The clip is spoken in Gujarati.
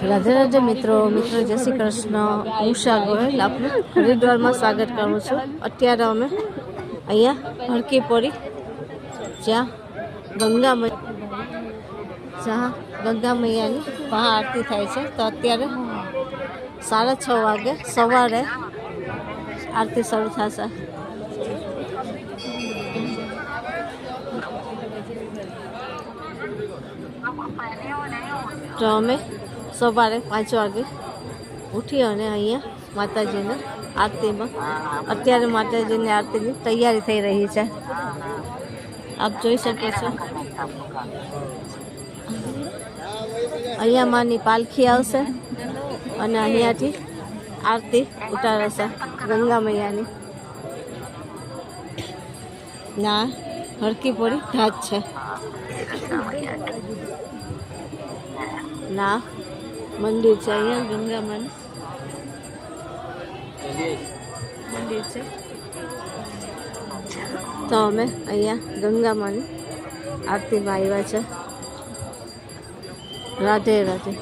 રાધે રાધે મિત્રો જય શ્રી કૃષ્ણ। ઉષા ગોહિલ આપનું હરિદ્વારમાં સ્વાગત કરું છું। અત્યારે અમે અહીંયા હરકી પડી જ્યાં ગંગા મૈયાની મહાઆરતી થાય છે। તો અત્યારે 6:30 વાગે સવારે આરતી શરૂ થશે। તો અમે સવારે 5 વાગે ઉઠી અને અહીંયા માતાજીને આરતીમાં અત્યારે માતાજીની આરતીની તૈયારી થઈ રહી છે। આપ જોઈ શકો છો અહીંયા માની પાલખી આવશે અને અહીંયાથી આરતી ઉતારશે ગંગા મૈયાની। ના હરકી પડી ઘાટ છે ના મંદિર છે। અહીંયા ગંગા માનું મંદિર છે। તો અમે અહીંયા ગંગા માની આરતીમાં આવ્યા છે। રાધે રાધે।